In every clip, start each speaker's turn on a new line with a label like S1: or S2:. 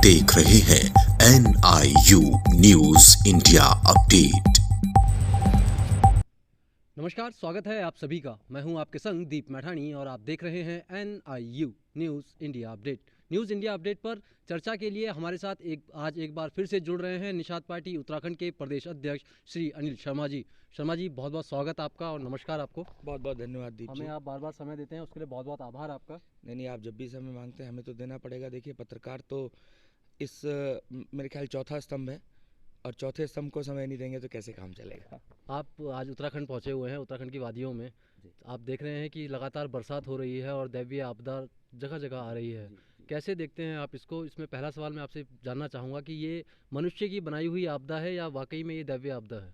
S1: देख रहे हैं NIU न्यूज इंडिया अपडेट।
S2: नमस्कार, स्वागत है आप सभी का। मैं हूं आपके संग दीप मैठानी और आप देख रहे हैं NIU news India update. News India update पर चर्चा के लिए हमारे साथ आज एक बार फिर से जुड़ रहे हैं निषाद पार्टी उत्तराखंड के प्रदेश अध्यक्ष श्री अनिल शर्मा जी। शर्मा जी, बहुत बहुत स्वागत आपका और नमस्कार आपको।
S3: बहुत बहुत धन्यवाद दीप जी।
S2: हमें आप बार बार समय देते हैं, उसके लिए बहुत बहुत आभार आपका।
S3: नहीं, आप जब भी समय मांगते हैं हमें तो देना पड़ेगा। देखिए, पत्रकार तो इस मेरे ख्याल चौथा स्तंभ है, और चौथे स्तंभ को समय नहीं देंगे तो कैसे काम चलेगा।
S2: आप आज उत्तराखंड पहुंचे हुए हैं, उत्तराखंड की वादियों में। आप देख रहे हैं कि लगातार बरसात हो रही है और दैवीय आपदा जगह जगह आ रही है। कैसे देखते हैं आप इसको? इसमें पहला सवाल मैं आपसे जानना चाहूँगा कि ये मनुष्य की बनाई हुई आपदा है या वाकई में ये दैवीय आपदा है?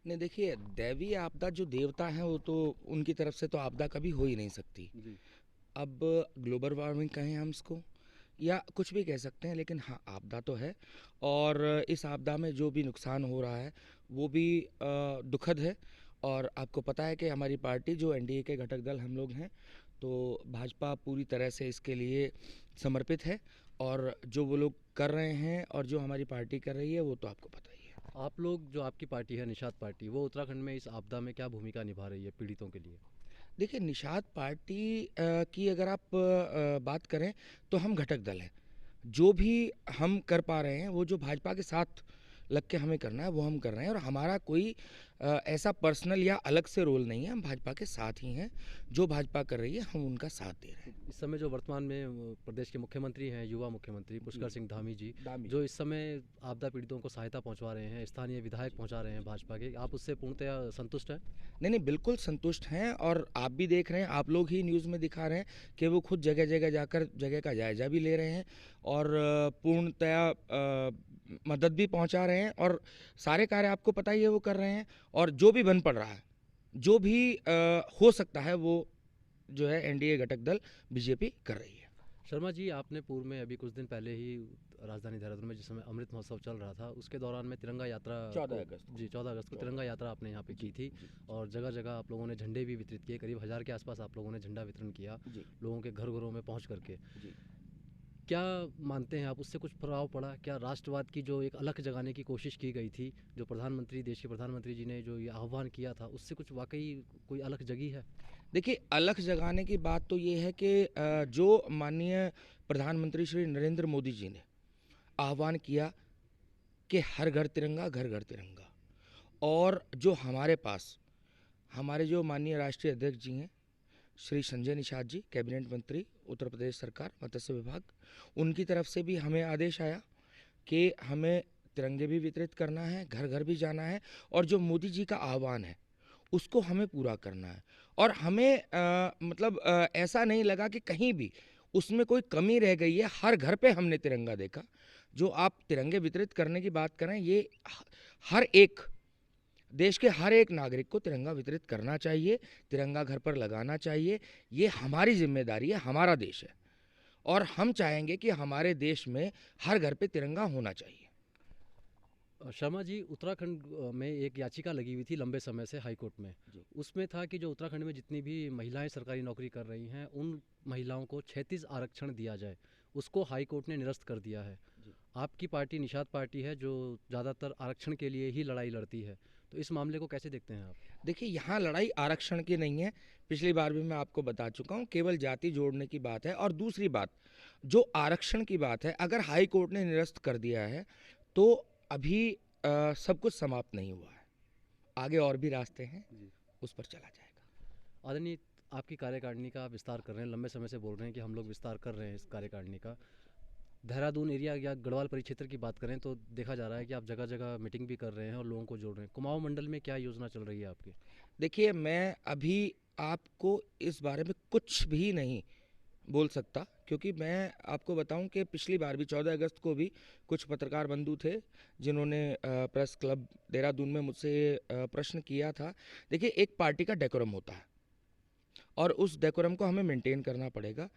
S3: नहीं, देखिए, दैवीय आपदा जो देवता हैं वो तो उनकी तरफ से तो आपदा कभी हो ही नहीं सकती। अब ग्लोबल वार्मिंग कहें हम इसको या कुछ भी कह सकते हैं, लेकिन हाँ, आपदा तो है। और इस आपदा में जो भी नुकसान हो रहा है वो भी दुखद है। और आपको पता है कि हमारी पार्टी जो NDA के घटक दल हम लोग हैं, तो भाजपा पूरी तरह से इसके लिए समर्पित है। और जो वो लोग कर रहे हैं और जो हमारी पार्टी कर रही है वो तो आपको पता ही है।
S2: आप लोग, जो आपकी पार्टी है निषाद पार्टी, वो उत्तराखंड में इस आपदा में क्या भूमिका निभा रही है पीड़ितों के लिए?
S3: देखिए, निषाद पार्टी की अगर आप बात करें तो हम घटक दल हैं। जो भी हम कर पा रहे हैं वो जो भाजपा के साथ लग के हमें करना है वो हम कर रहे हैं। और हमारा कोई ऐसा पर्सनल या अलग से रोल नहीं है, हम भाजपा के साथ ही हैं। जो भाजपा कर रही है हम उनका साथ दे रहे हैं।
S2: इस समय जो वर्तमान में प्रदेश के मुख्यमंत्री हैं, युवा मुख्यमंत्री पुष्कर सिंह धामी जी, जो इस समय आपदा पीड़ितों को सहायता पहुंचा रहे हैं, स्थानीय विधायक पहुंचा रहे हैं भाजपा के, आप उससे पूर्णतया संतुष्ट हैं?
S3: नहीं, बिल्कुल संतुष्ट हैं। और आप भी देख रहे हैं, आप लोग ही न्यूज़ में दिखा रहे हैं कि वो खुद जगह जगह जाकर जगह का जायजा भी ले रहे हैं और पूर्णतया मदद भी पहुंचा रहे हैं। और सारे कार्य आपको पता ही है वो कर रहे हैं। और जो भी बन पड़ रहा है, जो भी हो सकता है, वो जो है NDA घटक दल बीजेपी कर रही है।
S2: शर्मा जी, आपने पूर्व में अभी कुछ दिन पहले ही राजधानी देहरादून में जिस समय अमृत महोत्सव चल रहा था, उसके दौरान में तिरंगा यात्रा 14 अगस्त को तिरंगा यात्रा आपने यहाँ पे की थी। और जगह जगह आप लोगों ने झंडे भी वितरित किए। करीब 1000 के आसपास आप लोगों ने झंडा वितरण किया लोगों के घर घरों में पहुँच करके। क्या मानते हैं आप, उससे कुछ प्रभाव पड़ा क्या? राष्ट्रवाद की जो एक अलख जगाने की कोशिश की गई थी, जो देश के प्रधानमंत्री जी ने जो ये आह्वान किया था, उससे कुछ वाकई कोई अलख जगी है?
S3: देखिए, अलख जगाने की बात तो ये है कि जो माननीय प्रधानमंत्री श्री नरेंद्र मोदी जी ने आह्वान किया कि हर घर तिरंगा, घर घर तिरंगा, और जो हमारे पास हमारे जो माननीय राष्ट्रीय अध्यक्ष जी हैं श्री संजय निषाद जी, कैबिनेट मंत्री उत्तर प्रदेश सरकार मत्स्य विभाग, उनकी तरफ से भी हमें आदेश आया कि हमें तिरंगे भी वितरित करना है, घर घर भी जाना है, और जो मोदी जी का आह्वान है उसको हमें पूरा करना है। और हमें ऐसा नहीं लगा कि कहीं भी उसमें कोई कमी रह गई है। हर घर पे हमने तिरंगा देखा। जो आप तिरंगे वितरित करने की बात करें, ये हर एक देश के हर एक नागरिक को तिरंगा वितरित करना चाहिए, तिरंगा घर पर लगाना चाहिए। ये हमारी जिम्मेदारी है, हमारा देश है, और हम चाहेंगे कि हमारे देश में हर घर पे तिरंगा होना चाहिए।
S2: शर्मा जी, उत्तराखंड में एक याचिका लगी हुई थी लंबे समय से हाई कोर्ट में। उसमें था कि जो उत्तराखंड में जितनी भी महिलाएं सरकारी नौकरी कर रही हैं, उन महिलाओं को 36 आरक्षण दिया जाए। उसको हाई कोर्ट ने निरस्त कर दिया है। आपकी पार्टी निषाद पार्टी है जो ज़्यादातर आरक्षण के लिए ही लड़ाई लड़ती है, तो इस मामले को कैसे देखते हैं आप?
S3: देखिए, यहाँ लड़ाई आरक्षण की नहीं है। पिछली बार भी मैं आपको बता चुका हूँ, केवल जाति जोड़ने की बात है। और दूसरी बात, जो आरक्षण की बात है, अगर हाई कोर्ट ने निरस्त कर दिया है तो अभी सब कुछ समाप्त नहीं हुआ है। आगे और भी रास्ते हैं, उस पर चला जाएगा।
S2: आदरणीय, आपकी कार्यकारिणी का विस्तार कर रहे हैं, लंबे समय से बोल रहे हैं कि हम लोग विस्तार कर रहे हैं इस कार्यकारिणी का। देहरादून एरिया या गढ़वाल परिक्षेत्र की बात करें तो देखा जा रहा है कि आप जगह जगह मीटिंग भी कर रहे हैं और लोगों को जोड़ रहे हैं। कुमाऊं मंडल में क्या योजना चल रही है आपकी?
S3: देखिए, मैं अभी आपको इस बारे में कुछ भी नहीं बोल सकता, क्योंकि मैं आपको बताऊं कि पिछली बार भी 14 अगस्त को भी कुछ पत्रकार बंधु थे जिन्होंने प्रेस क्लब देहरादून में मुझसे प्रश्न किया था। देखिए, एक पार्टी का डेकोरम होता है और उस डेकोरम को हमें मेंटेन करना पड़ेगा।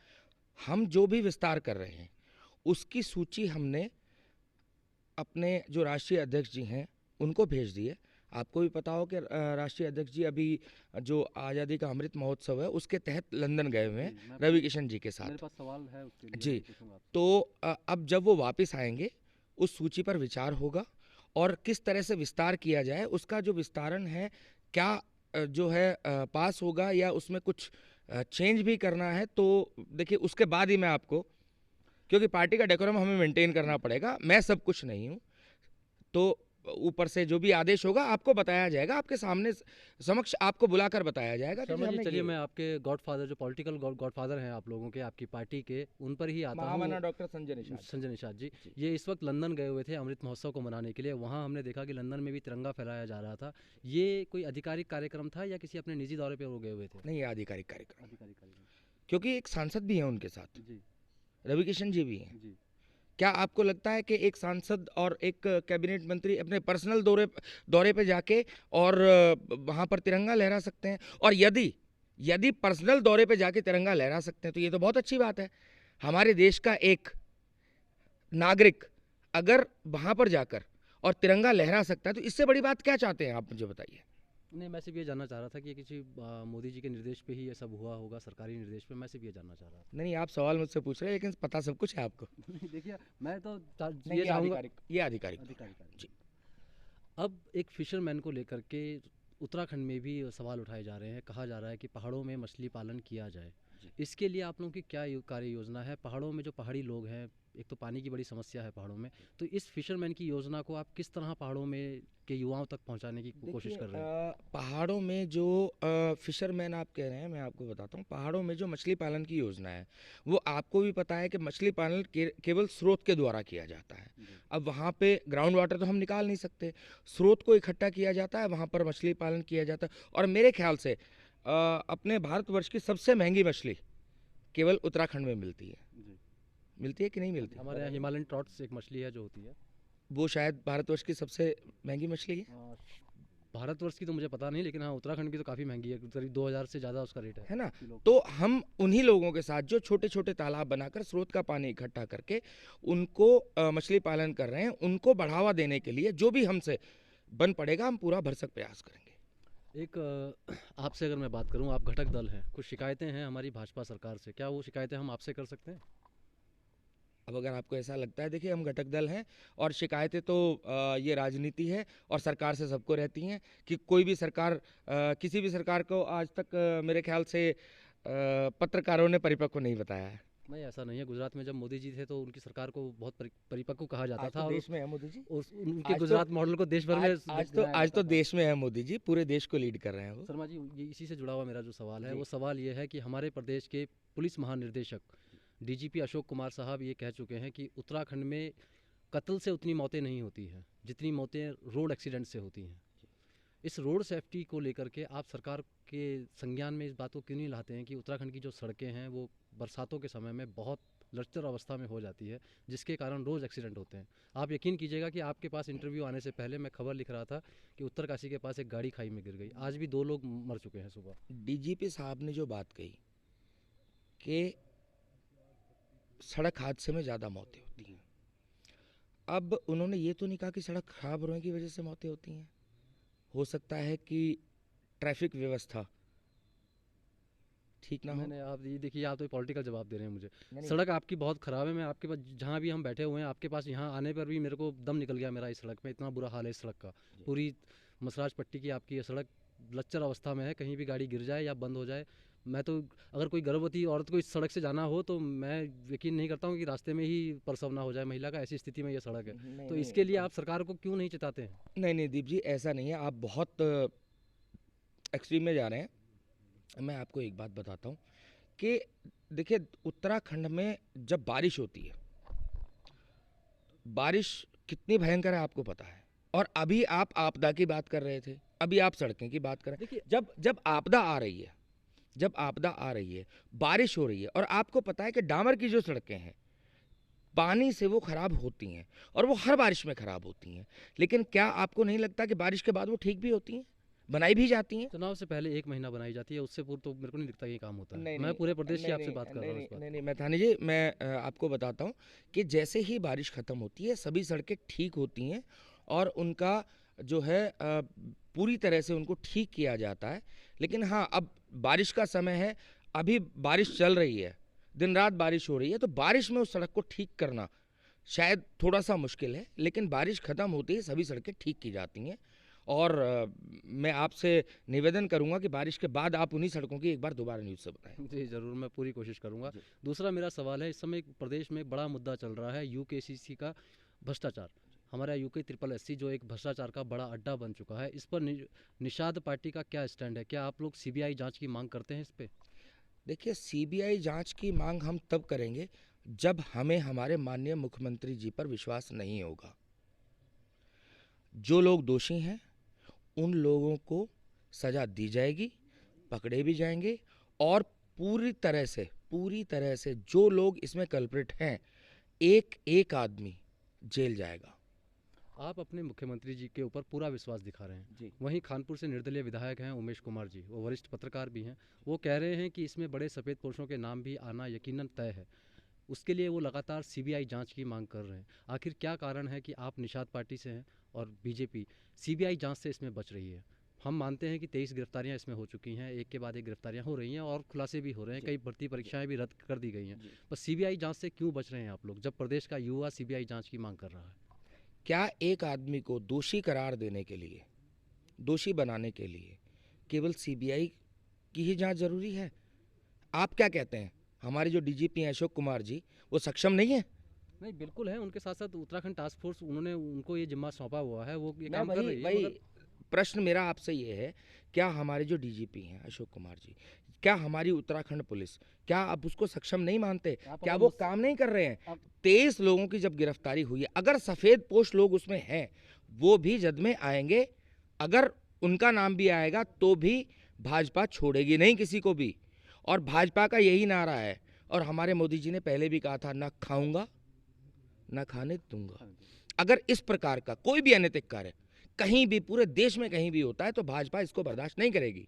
S3: हम जो भी विस्तार कर रहे हैं उसकी सूची हमने अपने जो राष्ट्रीय अध्यक्ष जी हैं उनको भेज दी है। आपको भी पता हो कि राष्ट्रीय अध्यक्ष जी अभी जो आज़ादी का अमृत महोत्सव है उसके तहत लंदन गए हुए हैं रवि किशन जी के साथ।
S2: मेरे पास सवाल है उसके लिए,
S3: जी,
S2: मैं पूछूंगा आपसे।
S3: तो अब जब वो वापस आएंगे उस सूची पर विचार होगा और किस तरह से विस्तार किया जाए, उसका जो विस्तारण है क्या जो है पास होगा या उसमें कुछ चेंज भी करना है, तो देखिए उसके बाद ही मैं आपको, क्योंकि पार्टी का डेकोरम हमें मेंटेन करना पड़ेगा, मैं सब कुछ नहीं हूँ, तो ऊपर से जो भी आदेश होगा आपको बताया जाएगा, आपके सामने समक्ष आपको बुलाकर बताया जाएगा कि
S2: शर्मा जी
S3: हमने
S2: चलिए,
S3: ये
S2: मैं आपके गॉडफादर, जो पॉलिटिकल गॉडफादर हैं आप लोगों के, आपकी पार्टी के, उन पर ही आता
S3: महामना
S2: हूँ।
S3: डॉक्टर संजय निषाद।
S2: संजय निषाद जी, ये इस वक्त लंदन गए हुए थे अमृत महोत्सव को मनाने के लिए। वहाँ हमने देखा कि लंदन में भी तिरंगा फहराया जा रहा था। ये कोई आधिकारिक कार्यक्रम था या किसी अपने निजी दौरे पे वो गए हुए थे?
S3: नहीं, ये आधिकारिक कार्यक्रम,
S2: आधिकारिक कार्यक्रम।
S3: क्योंकि एक सांसद भी है उनके साथ,
S2: जी
S3: रवि किशन जी भी हैं।
S2: जी।
S3: क्या आपको लगता है कि एक सांसद और एक कैबिनेट मंत्री अपने पर्सनल दौरे पे जाके और वहाँ पर तिरंगा लहरा सकते हैं? और यदि यदि पर्सनल दौरे पे जाके तिरंगा लहरा सकते हैं तो ये तो बहुत अच्छी बात है। हमारे देश का एक नागरिक अगर वहाँ पर जाकर और तिरंगा लहरा सकता है तो इससे बड़ी बात क्या चाहते हैं आप, मुझे बताइए।
S2: नहीं, मैं सिर्फ ये जानना चाह रहा था कि ये किसी मोदी जी के निर्देश पे ही ये सब हुआ होगा, सरकारी निर्देश पे। मैं सिर्फ ये जानना चाह रहा था।
S3: नहीं, आप सवाल मुझसे पूछ रहे हैं लेकिन पता सब कुछ है आपको।
S2: देखिए, मैं तो
S3: नहीं,
S2: ये चाहूँगा।
S3: ये आधिकारिक
S2: आधिकारिक।
S3: जी।
S2: अब एक फिशरमैन को लेकर के उत्तराखंड में भी सवाल उठाए जा रहे हैं। कहा जा रहा है कि पहाड़ों में मछली पालन किया जाए। इसके लिए आप लोगों की क्या कार्य योजना है? पहाड़ों में जो पहाड़ी लोग हैं, एक तो पानी की बड़ी समस्या है पहाड़ों में, तो इस फिशरमैन की योजना को आप किस तरह पहाड़ों में के युवाओं तक पहुंचाने की कोशिश कर रहे हैं?
S3: पहाड़ों में जो फिशरमैन आप कह रहे हैं, मैं आपको बताता हूँ, पहाड़ों में जो मछली पालन की योजना है वो आपको भी पता है कि मछली पालन केवल स्रोत के द्वारा किया जाता है। अब वहाँ पे ग्राउंड वाटर तो हम निकाल नहीं सकते, स्रोत को इकट्ठा किया जाता है, वहाँ पर मछली पालन किया जाता है। और मेरे ख्याल से अपने भारतवर्ष की सबसे महंगी मछली केवल उत्तराखंड में मिलती है। मिलती है कि नहीं मिलती?
S2: हमारे यहाँ हिमालयन ट्रॉट्स एक मछली है जो होती है,
S3: वो शायद भारतवर्ष की सबसे महंगी मछली है।
S2: भारतवर्ष की तो मुझे पता नहीं, लेकिन हाँ उत्तराखंड की तो काफ़ी महंगी है, करीब 2000 से ज़्यादा उसका रेट
S3: है ना?
S2: किलो।
S3: तो हम उन्हीं लोगों के साथ जो छोटे छोटे तालाब बनाकर स्रोत का पानी इकट्ठा करके उनको मछली पालन कर रहे हैं, उनको बढ़ावा देने के लिए जो भी हमसे बन पड़ेगा हम पूरा भरसक प्रयास करेंगे।
S2: एक आपसे अगर मैं बात करूं, आप घटक दल हैं, कुछ शिकायतें हैं हमारी भाजपा सरकार से, क्या वो शिकायतें हम आपसे कर सकते हैं?
S3: अब अगर आपको ऐसा लगता है, देखिए हम घटक दल हैं और शिकायतें तो ये राजनीति है और सरकार से सबको रहती हैं कि कोई भी सरकार किसी भी सरकार को आज तक मेरे ख्याल से पत्रकारों ने परिपक्व नहीं बताया है।
S2: नहीं, ऐसा नहीं है। गुजरात में जब मोदी जी थे तो उनकी सरकार को बहुत परिपक्व कहा जाता
S3: आज
S2: था।
S3: तो
S2: और
S3: देश में है मोदी जी,
S2: उनके
S3: आज तो-
S2: गुजरात मॉडल को देश भर में
S3: आज तो देश में है मोदी जी, पूरे देश को लीड कर रहे हैं वो।
S2: शर्मा जी, ये इसी से जुड़ा हुआ मेरा जो सवाल है
S3: जी।
S2: वो सवाल ये है कि हमारे प्रदेश के पुलिस महानिर्देशक डीजीपी अशोक कुमार साहब ये कह चुके हैं कि उत्तराखंड में कत्ल से उतनी मौतें नहीं होती हैं जितनी मौतें रोड एक्सीडेंट से होती हैं। इस रोड सेफ्टी को लेकर के आप सरकार के संज्ञान में इस बात को क्यों नहीं लाते हैं कि उत्तराखंड की जो सड़कें हैं वो बरसातों के समय में बहुत लचर अवस्था में हो जाती है, जिसके कारण रोज़ एक्सीडेंट होते हैं। आप यकीन कीजिएगा कि आपके पास इंटरव्यू आने से पहले मैं खबर लिख रहा था कि उत्तरकाशी के पास एक गाड़ी खाई में गिर गई, आज भी 2 लोग मर चुके हैं सुबह।
S3: डीजीपी साहब ने जो बात कही कि सड़क हादसे में ज़्यादा मौतें होती हैं, अब उन्होंने ये तो नहीं कहा कि सड़क खराब होने की वजह से मौतें होती हैं। हो सकता है कि ट्रैफिक व्यवस्था ठीक ना हो।
S2: मैंने आप ये देखिए, आप तो पॉलिटिकल जवाब दे रहे हैं मुझे।
S3: नहीं,
S2: सड़क आपकी बहुत ख़राब है। मैं आपके पास जहाँ भी हम बैठे हुए हैं, आपके पास यहाँ आने पर भी मेरे को दम निकल गया मेरा। इस सड़क में इतना बुरा हाल है, इस सड़क का पूरी मसराज पट्टी की आपकी ये सड़क लच्चर अवस्था में है। कहीं भी गाड़ी गिर जाए या बंद हो जाए, मैं तो अगर कोई गर्भवती औरत को इस सड़क से जाना हो तो मैं यकीन नहीं करता हूँ कि रास्ते में ही प्रसव ना हो जाए महिला का। ऐसी स्थिति में ये सड़क है, तो इसके लिए आप सरकार को क्यों नहीं चिताते हैं?
S3: नहीं दीप जी, ऐसा नहीं है, आप बहुत एक्सट्रीम में जा रहे हैं। मैं आपको एक बात बताता हूँ कि देखिए उत्तराखंड में जब बारिश होती है, बारिश कितनी भयंकर है आपको पता है। और अभी आप आपदा की बात कर रहे थे, अभी आप सड़कें की बात कर रहे हैं।
S2: देखिए,
S3: जब आपदा आ रही है, जब आपदा आ रही है, बारिश हो रही है और आपको पता है कि डामर की जो सड़कें हैं पानी से वो खराब होती हैं और वो हर बारिश में खराब होती हैं, लेकिन क्या आपको नहीं लगता कि बारिश के बाद वो ठीक भी होती हैं, बनाई भी जाती हैं?
S2: चुनाव से पहले 1 महीना बनाई जाती है, उससे पूर्व तो मेरे को नहीं दिखता ये काम होता है। मैं पूरे प्रदेश की आपसे बात कर रहा हूँ इस बात।
S3: नहीं मैथानी जी, मैं आपको बताता हूँ कि जैसे ही बारिश ख़त्म होती है सभी सड़कें ठीक होती हैं और उनका जो है पूरी तरह से उनको ठीक किया जाता है। लेकिन हाँ, अब बारिश का समय है, अभी बारिश चल रही है, दिन रात बारिश हो रही है, तो बारिश में उस सड़क को ठीक करना शायद थोड़ा सा मुश्किल है, लेकिन बारिश ख़त्म होते ही सभी सड़कें ठीक की जाती हैं। और मैं आपसे निवेदन करूंगा कि बारिश के बाद आप उन्हीं सड़कों की एक बार दोबारा न्यूज़ से बताएं।
S2: जी ज़रूर, मैं पूरी कोशिश करूंगा। दूसरा मेरा सवाल है, इस समय प्रदेश में एक बड़ा मुद्दा चल रहा है यूकेसीसी का भ्रष्टाचार। हमारा यूके ट्रिपल एससी जो एक भ्रष्टाचार का बड़ा अड्डा बन चुका है, इस पर निषाद पार्टी का क्या स्टैंड है? क्या आप लोग सीबीआई जांच की मांग करते हैं इस पे?
S3: देखिए, सीबीआई जांच की मांग हम तब करेंगे जब हमें हमारे माननीय मुख्यमंत्री जी पर विश्वास नहीं होगा। जो लोग दोषी हैं उन लोगों को सजा दी जाएगी, पकड़े भी जाएंगे, और पूरी तरह से जो लोग इसमें कल्प्रिट हैं, एक एक आदमी जेल जाएगा।
S2: आप अपने मुख्यमंत्री जी के ऊपर पूरा विश्वास दिखा रहे हैं
S3: जी।
S2: वहीं कानपुर से निर्दलीय विधायक हैं उमेश कुमार जी, वो वरिष्ठ पत्रकार भी हैं। वो कह रहे हैं कि इसमें बड़े सफ़ेद पुरुषों के नाम भी आना यकीनन तय है। उसके लिए वो लगातार सीबीआई जांच की मांग कर रहे हैं। आखिर क्या कारण है कि आप निषाद पार्टी से हैं और बीजेपी सीबीआई जांच से इसमें बच रही है? हम मानते हैं कि 23 गिरफ्तारियां इसमें हो चुकी हैं, एक के बाद एक गिरफ्तारियां हो रही हैं और खुलासे भी हो रहे हैं, कई भर्ती परीक्षाएं भी रद्द कर दी गई हैं। पर सीबीआई जांच से क्यों बच रहे हैं आप लोग, जब प्रदेश का युवा सीबीआई जांच की मांग कर रहा है?
S3: क्या एक आदमी को दोषी करार देने के लिए, दोषी बनाने के लिए केवल सीबीआई की ही जांच जरूरी है? आप क्या कहते हैं, हमारे जो डीजीपी हैं अशोक कुमार जी, वो सक्षम नहीं है?
S2: नहीं, बिल्कुल है। उनके साथ साथ उत्तराखंड टास्क फोर्स, उन्होंने उनको ये जिम्मा सौंपा हुआ है, वो ये काम कर रही है।
S3: वही
S2: मगर
S3: प्रश्न मेरा आपसे ये है, क्या हमारे जो डीजीपी हैं अशोक कुमार जी, क्या हमारी उत्तराखंड पुलिस, क्या आप उसको सक्षम नहीं मानते? क्या वो काम नहीं कर रहे हैं? 23 लोगों की जब गिरफ्तारी हुई है, अगर सफ़ेद पोश लोग उसमें हैं, वो भी जद में आएंगे। अगर उनका नाम भी आएगा तो भी भाजपा छोड़ेगी नहीं किसी को भी। और भाजपा का यही नारा है, और हमारे मोदी जी ने पहले भी कहा था, ना खाऊंगा ना खाने दूंगा। अगर इस प्रकार का कोई भी अनैतिक कार्य कहीं भी पूरे देश में कहीं भी होता है तो भाजपा इसको बर्दाश्त नहीं करेगी।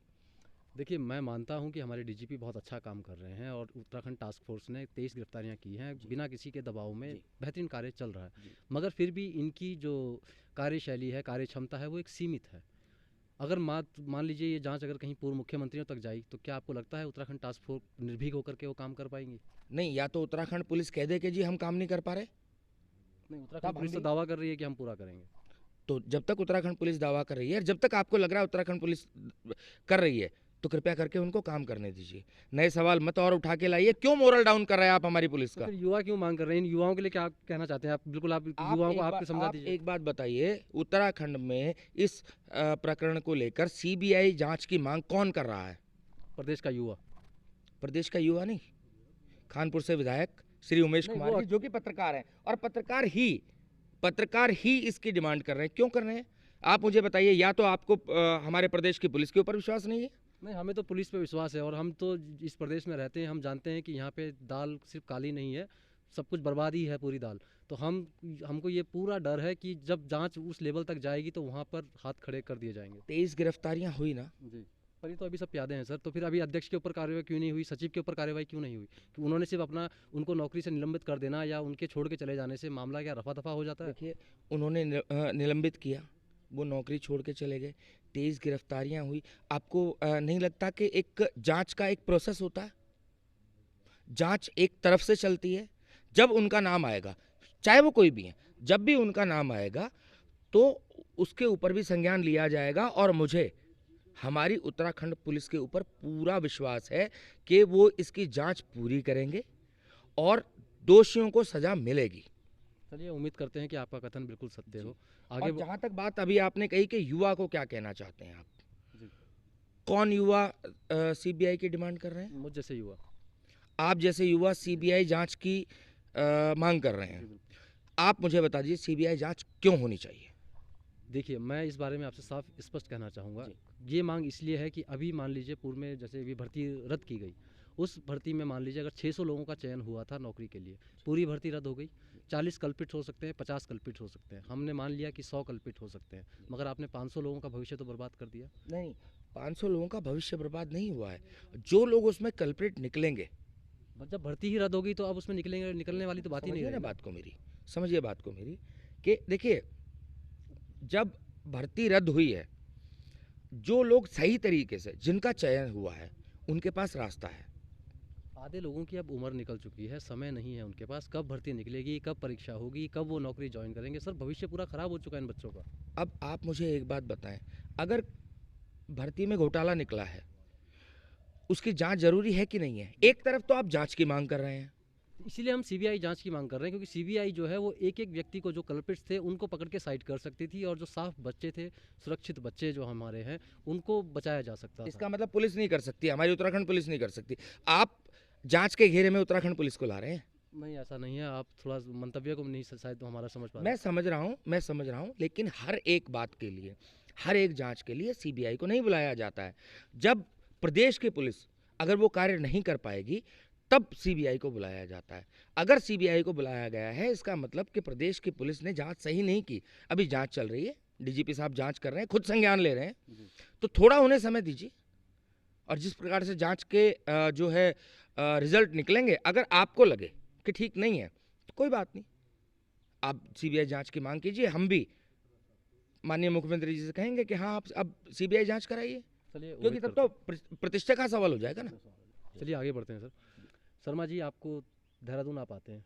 S2: देखिए, मैं मानता हूं कि हमारे डीजीपी बहुत अच्छा काम कर रहे हैं और उत्तराखंड टास्क फोर्स ने 23 गिरफ्तारियां की हैं बिना किसी के दबाव में, बेहतरीन कार्य चल रहा है। मगर फिर भी इनकी जो कार्यशैली है, कार्य क्षमता है, वो एक सीमित है। अगर मान लीजिए ये जांच अगर कहीं पूर्व मुख्यमंत्रियों तक जाई, तो क्या आपको लगता है उत्तराखंड टास्क फोर्स निर्भीक होकर के वो काम कर पाएंगी?
S3: नहीं, या तो उत्तराखंड पुलिस कह दे कि जी हम काम नहीं कर पा रहे,
S2: नहीं, उत्तराखंड पुलिस तो दावा कर रही है कि हम पूरा करेंगे।
S3: तो जब तक उत्तराखंड पुलिस दावा कर रही है, जब तक आपको लग रहा है उत्तराखंड पुलिस कर रही है, तो कृपया करके उनको काम करने दीजिए। नए सवाल मत और उठा के लाइए। क्यों मोरल डाउन कर रहे हैं आप हमारी पुलिस का?
S2: तो फिर युवा क्यों मांग कर रहे हैं? इन युवाओं के लिए क्या कहना चाहते हैं आप? बिल्कुल, आप युवाओं को आपके समझा दीजिए।
S3: एक बात बताइए, उत्तराखंड में इस प्रकरण को लेकर सीबीआई जांच की मांग कौन कर रहा है?
S2: प्रदेश का युवा।
S3: प्रदेश का युवा नहीं, कानपुर से विधायक श्री उमेश कुमार जी, जो कि पत्रकार हैं, और पत्रकार ही इसकी डिमांड कर रहे हैं। क्यों कर रहे हैं आप मुझे बताइए? या तो आपको हमारे प्रदेश की पुलिस के ऊपर विश्वास नहीं है?
S2: नहीं, हमें तो पुलिस पे विश्वास है और हम तो इस प्रदेश में रहते हैं, हम जानते हैं कि यहाँ पे दाल सिर्फ काली नहीं है, सब कुछ बर्बाद ही है पूरी दाल। तो हमको ये पूरा डर है कि जब जांच उस लेवल तक जाएगी तो वहाँ पर हाथ खड़े कर दिए जाएंगे।
S3: 23 गिरफ्तारियां हुई ना
S2: जी, पर ये तो अभी सब प्यादे हैं सर। तो फिर अभी अध्यक्ष के ऊपर कार्रवाई क्यों नहीं हुई, सचिव के ऊपर कार्रवाई क्यों नहीं हुई? कि उन्होंने सिर्फ उनको नौकरी से निलंबित कर देना या उनके छोड़ के चले जाने से मामला क्या रफा दफा हो जाता है?
S3: देखिए, उन्होंने निलंबित किया, वो नौकरी छोड़ के चले गए, 23 गिरफ्तारियां हुई। आपको नहीं लगता कि एक जांच का एक प्रोसेस होता है? जांच एक तरफ से चलती है, जब उनका नाम आएगा, चाहे वो कोई भी है, जब भी उनका नाम आएगा तो उसके ऊपर भी संज्ञान लिया जाएगा। और मुझे हमारी उत्तराखंड पुलिस के ऊपर पूरा विश्वास है कि वो इसकी जांच पूरी करेंगे और दोषियों को सजा मिलेगी।
S2: चलिए, उम्मीद करते हैं कि आपका कथन बिल्कुल सत्य हो।
S3: और जहां तक बात अभी आपने कही कि युवा को क्या कहना चाहते हैं आप,
S2: जी।
S3: कौन युवा सीबीआई की डिमांड कर रहे हैं?
S2: मुझ जैसे युवा।
S3: आप जैसे युवा सीबीआई जांच की मांग कर रहे हैं। आप मुझे बता दीजिए, सीबीआई जांच क्यों होनी चाहिए?
S2: देखिए, मैं इस बारे में आपसे साफ स्पष्ट कहना चाहूँगा। ये मांग इसलिए है कि अभी मान लीजिए पूर्व में जैसे अभी भर्ती रद्द की गई, उस भर्ती में मान लीजिए अगर 600 लोगों का चयन हुआ था नौकरी के लिए, पूरी भर्ती रद्द हो गई। 40 कल्पित हो सकते हैं, 50 कल्पित हो सकते हैं, हमने मान लिया कि 100 कल्पित हो सकते हैं, मगर आपने 500 लोगों का भविष्य तो बर्बाद कर दिया।
S3: नहीं, 500 लोगों का भविष्य बर्बाद नहीं हुआ है। जो लोग उसमें कल्प्रिट निकलेंगे,
S2: जब भर्ती ही रद्द होगी तो अब उसमें निकलने वाली तो बात ही नहीं
S3: समझिए
S2: रही।
S3: ना बात को मेरी, समझिए बात को मेरी, कि देखिए, जब भर्ती रद्द हुई है जो लोग सही तरीके से जिनका चयन हुआ है उनके पास रास्ता है।
S2: आधे लोगों की अब उम्र निकल चुकी है, समय नहीं है उनके पास, कब भर्ती निकलेगी, कब परीक्षा होगी, कब वो नौकरी ज्वाइन करेंगे। सर भविष्य पूरा खराब हो चुका है इन बच्चों का।
S3: अब आप मुझे एक बात बताएं, अगर भर्ती में घोटाला निकला है उसकी जांच जरूरी है कि नहीं है? एक तरफ तो आप जांच की मांग कर रहे हैं,
S2: इसीलिए हम सीबीआई जांच की मांग कर रहे हैं, क्योंकि सीबीआई जो है वो एक एक व्यक्ति को, जो कल्प्रिट्स थे उनको पकड़ के साइड कर सकती थी, और जो साफ बच्चे थे, सुरक्षित बच्चे जो हमारे हैं, उनको बचाया जा सकता था।
S3: इसका मतलब पुलिस नहीं कर सकती, हमारी उत्तराखंड पुलिस नहीं कर सकती। आप जांच के घेरे में उत्तराखंड पुलिस को ला रहे हैं।
S2: नहीं, ऐसा नहीं है। आप थोड़ा मंतव्य को नहीं शायद तो हमारा समझ पा रहे
S3: मैं समझ रहा हूँ, लेकिन हर एक बात के लिए, हर एक जांच के लिए सीबीआई को नहीं बुलाया जाता है। जब प्रदेश की पुलिस अगर वो कार्य नहीं कर पाएगी तब सीबीआई को बुलाया जाता है। अगर सीबीआई को बुलाया गया है, इसका मतलब कि प्रदेश की पुलिस ने जांच सही नहीं की। अभी जांच चल रही है, डीजीपी साहब जांच कर रहे हैं, खुद संज्ञान ले रहे हैं, तो थोड़ा उन्हें समय दीजिए। और जिस प्रकार से जांच के जो है रिजल्ट निकलेंगे, अगर आपको लगे कि ठीक नहीं है तो कोई बात नहीं, आप सीबीआई जांच की मांग कीजिए। हम भी माननीय मुख्यमंत्री जी से कहेंगे कि हाँ आप अब सीबीआई जांच कराइए,
S2: चलिए,
S3: क्योंकि तब तो प्रतिष्ठा का सवाल हो जाएगा ना।
S2: चलिए आगे बढ़ते हैं। सर शर्मा जी, आपको देहरादून आप आते हैं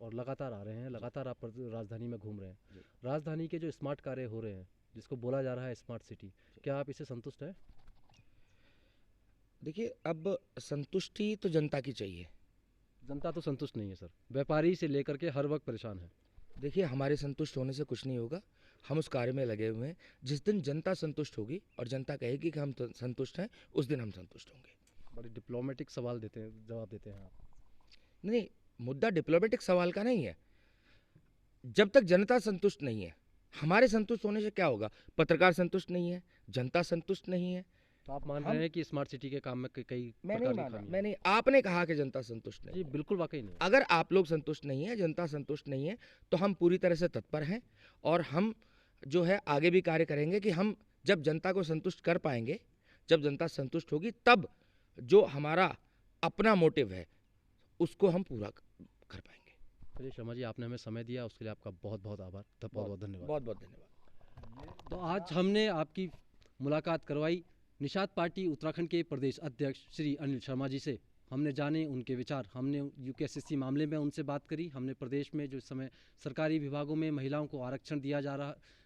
S2: और लगातार आ रहे हैं, लगातार आप राजधानी में घूम रहे हैं। राजधानी के जो स्मार्ट कार्य हो रहे हैं, जिसको बोला जा रहा है स्मार्ट सिटी, क्या आप इससे संतुष्ट हैं?
S3: देखिए, अब संतुष्टि तो जनता की चाहिए।
S2: जनता तो संतुष्ट नहीं है सर, व्यापारी से लेकर के हर वक्त परेशान है।
S3: देखिए, हमारे संतुष्ट होने से कुछ नहीं होगा, हम उस कार्य में लगे हुए हैं। जिस दिन जनता संतुष्ट होगी और जनता कहेगी कि हम संतुष्ट हैं, उस दिन हम संतुष्ट होंगे।
S2: बड़े डिप्लोमेटिक सवाल देते हैं, जवाब देते हैं आप।
S3: नहीं, मुद्दा डिप्लोमेटिक सवाल का नहीं है। जब तक जनता संतुष्ट नहीं है, हमारे संतुष्ट होने से क्या होगा? पत्रकार संतुष्ट नहीं है, जनता संतुष्ट नहीं है,
S2: तो आप मान रहे हैं कि स्मार्ट सिटी के काम में कई
S3: मैं
S2: प्रकार
S3: नहीं
S2: की
S3: मान रहा,
S2: खामियां
S3: मैं नहीं, आपने कहा कि जनता संतुष्ट नहीं
S2: जी
S3: है।
S2: बिल्कुल वाकई नहीं।
S3: अगर आप लोग संतुष्ट नहीं है, जनता संतुष्ट नहीं है, तो हम पूरी तरह से तत्पर हैं और हम जो है आगे भी कार्य करेंगे कि हम जब जनता को संतुष्ट कर पाएंगे, जब जनता संतुष्ट होगी, तब जो हमारा अपना मोटिव है उसको हम पूरा कर पाएंगे।
S2: चलिए शर्मा जी, आपने हमें समय दिया, उसके लिए आपका बहुत बहुत आभार, बहुत बहुत धन्यवाद।
S3: बहुत बहुत धन्यवाद।
S2: तो आज हमने आपकी मुलाकात करवाई निषाद पार्टी उत्तराखंड के प्रदेश अध्यक्ष श्री अनिल शर्मा जी से। हमने जाने उनके विचार, हमने यूकेएसएससी मामले में उनसे बात करी, हमने प्रदेश में जो इस समय सरकारी विभागों में महिलाओं को आरक्षण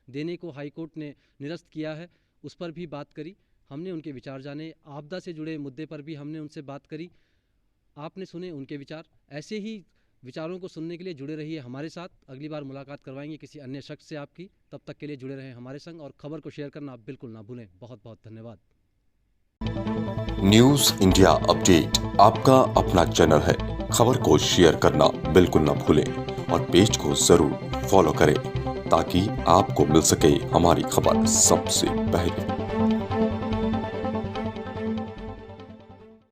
S2: देने को हाईकोर्ट ने निरस्त किया है, उस पर भी बात करी। हमने उनके विचार जाने, आपदा से जुड़े मुद्दे पर भी हमने उनसे बात करी, आपने सुने उनके विचार। ऐसे ही विचारों को सुनने के लिए जुड़े रहिए हमारे साथ। अगली बार मुलाकात करवाएंगे किसी अन्य शख्स से आपकी, तब तक के लिए जुड़े रहें हमारे संग और खबर को शेयर करना आप बिल्कुल ना भूलें। बहुत बहुत धन्यवाद।
S1: न्यूज इंडिया अपडेट आपका अपना चैनल है, खबर को शेयर करना बिल्कुल ना भूलें और पेज को जरूर फॉलो करें ताकि आपको मिल सके हमारी खबर सबसे पहले।